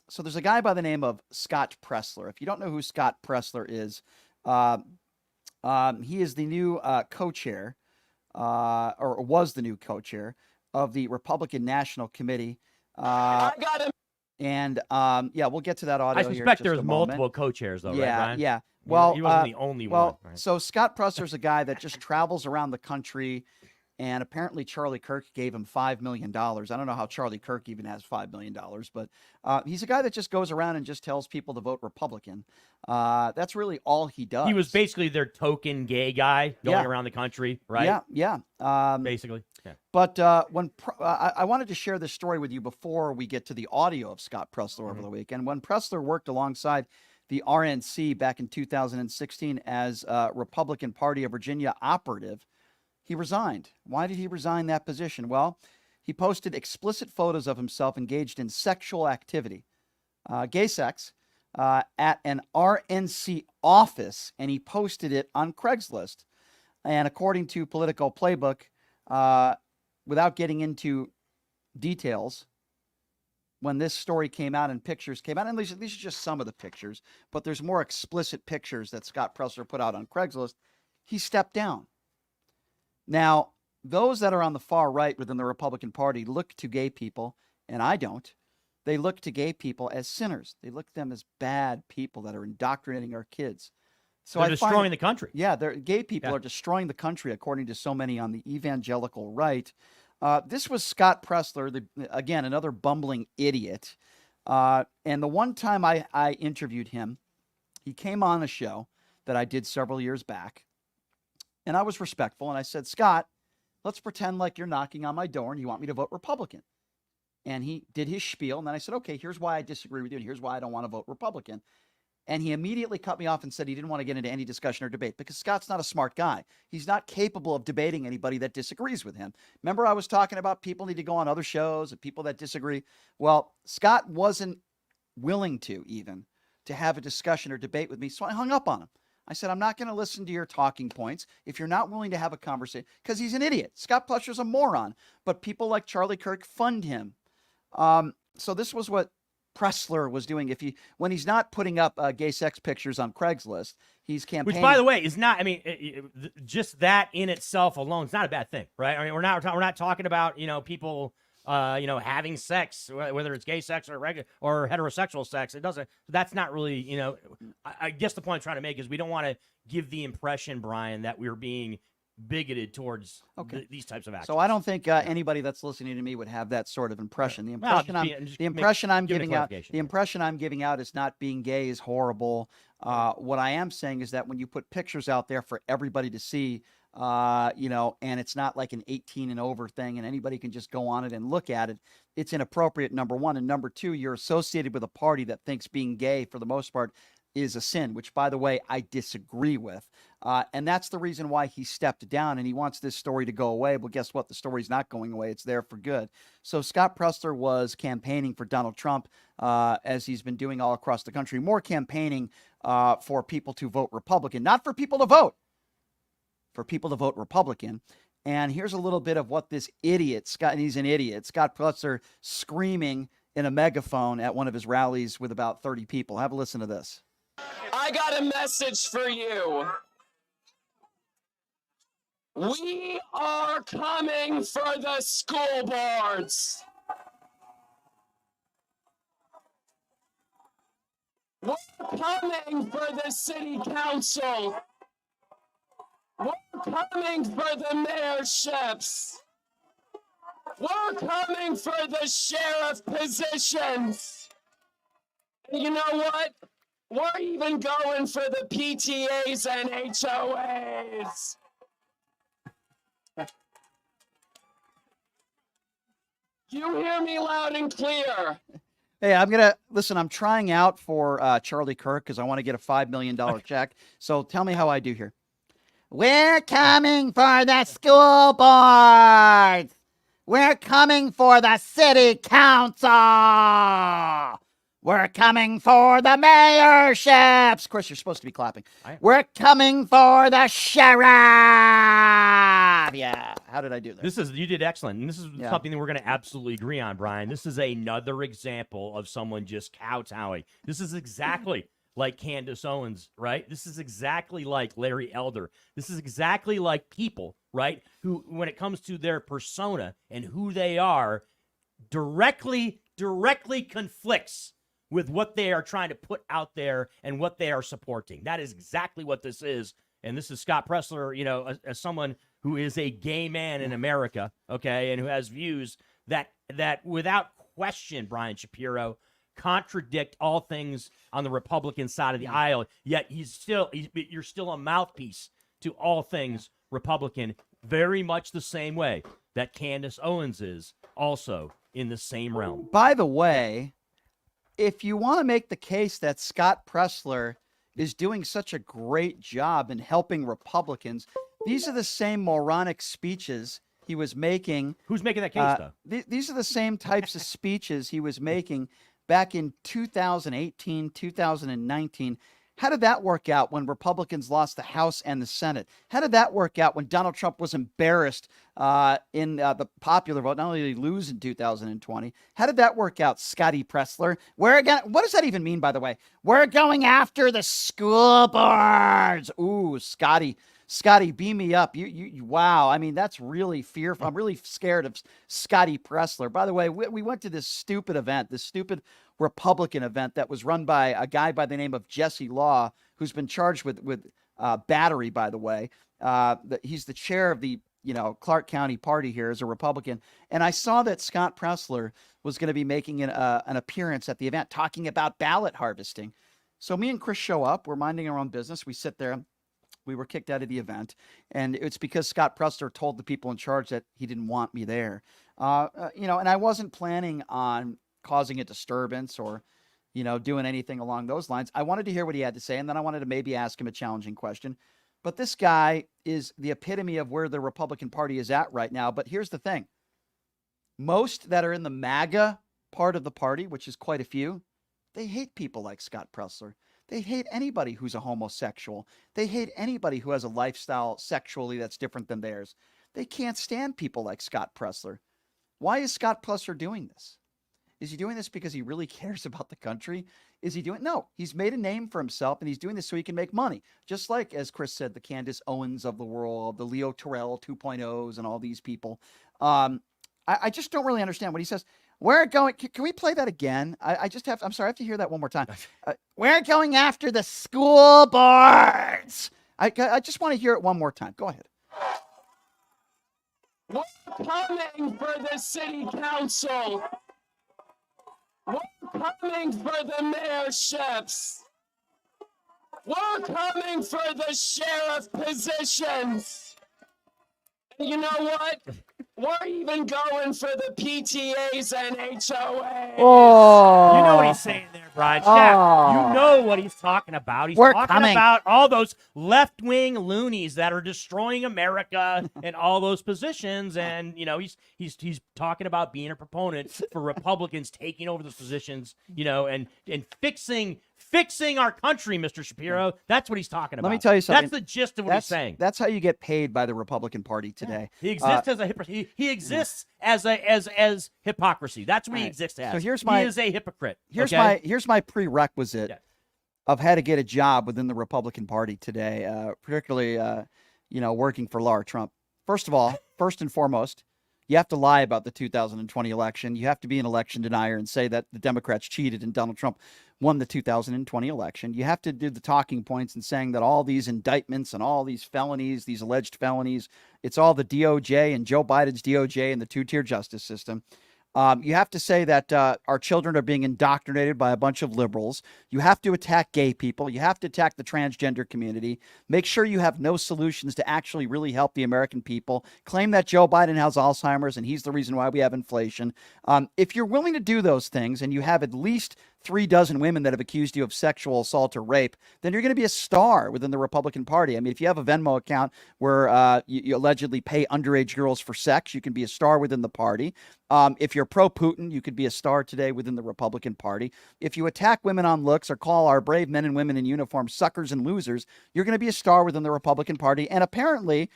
So there's a guy by the name of Scott Presler. If you don't know who Scott Presler is, he is the new co-chair, or was the new co-chair of the Republican National Committee. I got him. And yeah, we'll get to that audio. I suspect there's multiple co-chairs, though, right, Brian? Yeah. Well, he wasn't the only one. Right? So Scott Presler's a guy that just travels around the country, and apparently Charlie Kirk gave him $5 million. I don't know how Charlie Kirk even has $5 million, but he's a guy that just goes around and just tells people to vote Republican. That's really all he does. He was basically their token gay guy going around the country, right? Yeah. Basically. Yeah. But I wanted to share this story with you before we get to the audio of Scott Presler over the weekend. When Presler worked alongside the RNC back in 2016 as Republican Party of Virginia operative, he resigned. Why did he resign that position? Well, he posted explicit photos of himself engaged in sexual activity, gay sex, at an RNC office, and he posted it on Craigslist. And according to Political Playbook, without getting into details, when this story came out and pictures came out, and these are just some of the pictures, but there's more explicit pictures that Scott Presler put out on Craigslist, he stepped down. Now, those that are on the far right within the Republican Party look to gay people, and I don't. They look to gay people as sinners. They look at them as bad people that are indoctrinating our kids. So they're destroying the country. Yeah, gay people are destroying the country, according to so many on the evangelical right. This was Scott Presler, again, another bumbling idiot. And the one time I interviewed him, he came on a show that I did several years back. And I was respectful, and I said, Scott, let's pretend like you're knocking on my door and you want me to vote Republican. And he did his spiel, and then I said, okay, here's why I disagree with you, and here's why I don't want to vote Republican. And he immediately cut me off and said he didn't want to get into any discussion or debate because Scott's not a smart guy. He's not capable of debating anybody that disagrees with him. Remember I was talking about people need to go on other shows and people that disagree? Well, Scott wasn't willing to have a discussion or debate with me, so I hung up on him. I said, I'm not going to listen to your talking points if you're not willing to have a conversation, because he's an idiot. Scott Presler's a moron, but people like Charlie Kirk fund him. So this was what Presler was doing. When he's not putting up gay sex pictures on Craigslist, he's campaigning. Which, by the way, is not. I mean, just that in itself alone is not a bad thing, right? I mean, we're not talking about people having sex, whether it's gay sex or regular or heterosexual sex. It doesn't. That's not really. I guess the point I'm trying to make is we don't want to give the impression, Brian, that we're being bigoted towards these types of actions. So I don't think anybody that's listening to me would have that sort of impression. The impression I'm giving out is not being gay is horrible. What I am saying is that when you put pictures out there for everybody to see, and it's not like an 18 and over thing and anybody can just go on it and look at it, it's inappropriate, number one. And number two, you're associated with a party that thinks being gay for the most part is a sin, which, by the way, I disagree with. And that's the reason why he stepped down, and he wants this story to go away. Well, guess what? The story's not going away. It's there for good. So Scott Presler was campaigning for Donald Trump, as he's been doing all across the country, more campaigning for people to vote Republican, not for people to vote, for people to vote Republican. And here's a little bit of what this idiot, and he's an idiot, Scott Presler, screaming in a megaphone at one of his rallies with about 30 people. Have a listen to this. I got a message for you. We are coming for the school boards. We're coming for the city council. We're coming for the mayorships. We're coming for the sheriff positions. And you know what? We're even going for the PTAs and HOAs. You hear me loud and clear. Hey, I'm trying out for Charlie Kirk because I want to get a $5 million check. So tell me how I do here. We're coming for the school boards. We're coming for the city council. We're coming for the mayorships. Of course, you're supposed to be clapping. We're coming for the sheriff. Yeah. How did I do this? You did excellent. And this is something that we're going to absolutely agree on, Brian. This is another example of someone just kowtowing. This is exactly like Candace Owens, right? This is exactly like Larry Elder. This is exactly like people, right? Who, when it comes to their persona and who they are, directly conflicts with what they are trying to put out there and what they are supporting. That is exactly what this is. And this is Scott Presler, as someone who is a gay man in America, okay, and who has views that without question, Brian Shapiro, contradict all things on the Republican side of the aisle, yet you're still a mouthpiece to all things Republican, very much the same way that Candace Owens is also in the same realm. By the way, if you want to make the case that Scott Presler is doing such a great job in helping Republicans, these are the same moronic speeches he was making. Who's making that case, though? These are the same types of speeches he was making back in 2018, 2019. How did that work out when Republicans lost the House and the Senate? How did that work out when Donald Trump was embarrassed in the popular vote? Not only did he lose in 2020, how did that work out, Scotty Presler? What does that even mean, by the way? We're going after the school boards. Ooh, Scotty, beam me up. You wow. I mean, that's really fearful. I'm really scared of Scotty Presler. By the way, we went to this stupid event, this stupid Republican event that was run by a guy by the name of Jesse Law, who's been charged with battery, by the way. He's the chair of the Clark County party here as a Republican. And I saw that Scott Presler was going to be making an appearance at the event talking about ballot harvesting. So me and Chris show up. We're minding our own business. We sit there. We were kicked out of the event, and it's because Scott Presler told the people in charge that he didn't want me there. And I wasn't planning on causing a disturbance or, doing anything along those lines. I wanted to hear what he had to say, and then I wanted to maybe ask him a challenging question. But this guy is the epitome of where the Republican Party is at right now. But here's the thing. Most that are in the MAGA part of the party, which is quite a few, they hate people like Scott Presler. They hate anybody who's a homosexual. They hate anybody who has a lifestyle sexually that's different than theirs. They can't stand people like Scott Presler. Why is Scott Presler doing this? Is he doing this because he really cares about the country? No, he's made a name for himself, and he's doing this so he can make money. Just like, as Chris said, the Candace Owens of the world, the Leo Terrell 2.0s and all these people. I just don't really understand what he says. We're going, can we play that again? I'm sorry, I have to hear that one more time. We're going after the school boards. I just want to hear it one more time. Go ahead. We're coming for the city council. We're coming for the mayorships. We're coming for the sheriff positions. And you know what? We're even going for the PTAs and HOAs. Oh, you know what he's saying there, Brian. Yeah, you know what he's talking about. He's talking about all those left-wing loonies that are destroying America and all those positions. And he's talking about being a proponent for Republicans taking over those positions. And fixing our country, Mr. Shapiro. That's what he's talking about. Let me tell you something. That's the gist of what he's saying. That's how you get paid by the Republican Party today. He exists as a hypocrite. He exists as hypocrisy. That's what he exists as. So he is a hypocrite. Here's my prerequisite of how to get a job within the Republican Party today, particularly working for Laura Trump. First of all, first and foremost, you have to lie about the 2020 election. You have to be an election denier and say that the Democrats cheated and Donald Trump won the 2020 election. You have to do the talking points and saying that all these indictments and all these felonies, these alleged felonies, it's all the DOJ and Joe Biden's DOJ and the two-tier justice system. You have to say that our children are being indoctrinated by a bunch of liberals. You have to attack gay people. You have to attack the transgender community. Make sure you have no solutions to actually really help the American people. Claim that Joe Biden has Alzheimer's and he's the reason why we have inflation. If you're willing to do those things and you have at least 3 dozen women that have accused you of sexual assault or rape, then you're going to be a star within the Republican Party. I mean, if you have a Venmo account where you allegedly pay underage girls for sex, you can be a star within the party. If you're pro-Putin, you could be a star today within the Republican Party. If you attack women on looks or call our brave men and women in uniform suckers and losers, you're going to be a star within the Republican Party. And apparently,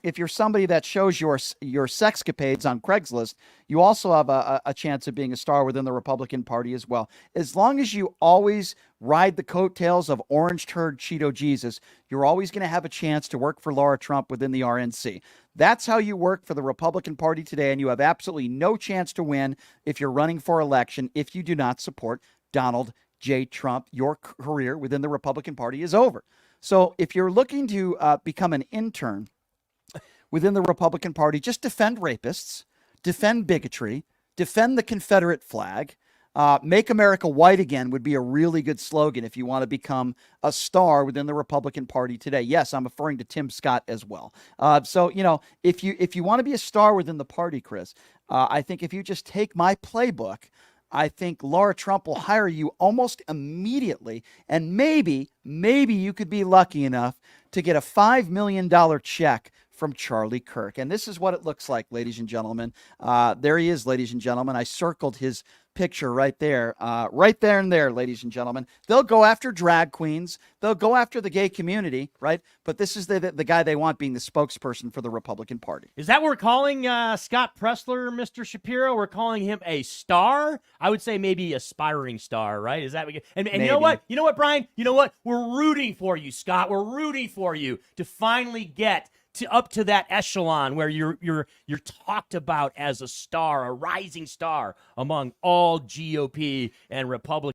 if you're somebody that shows your sexcapades on Craigslist, you also have a chance of being a star within the Republican Party as well. As long as you always ride the coattails of Orange Turd Cheeto Jesus, you're always going to have a chance to work for Laura Trump within the RNC. That's how you work for the Republican Party today, and you have absolutely no chance to win if you're running for election if you do not support Donald J. Trump. Your career within the Republican Party is over. So if you're looking to become an intern within the Republican Party, just defend rapists, defend bigotry, defend the Confederate flag. Make America white again would be a really good slogan if you want to become a star within the Republican Party today. Yes, I'm referring to Tim Scott as well. So, if you want to be a star within the party, Chris, I think if you just take my playbook, I think Laura Trump will hire you almost immediately. And maybe you could be lucky enough to get a $5 million check from Charlie Kirk. And this is what it looks like, ladies and gentlemen. There he is, ladies and gentlemen. I circled his picture right there, ladies and gentlemen. They'll go after drag queens. They'll go after the gay community, right? But this is the guy they want being the spokesperson for the Republican Party. Is that what we're calling Scott Presler, Mr. Shapiro? We're calling him a star? I would say maybe aspiring star, right? Is that and you know what? You know what, Brian? You know what? We're rooting for you, Scott. We're rooting for you to finally get up to that echelon where you're talked about as a star, a rising star among all GOP and Republican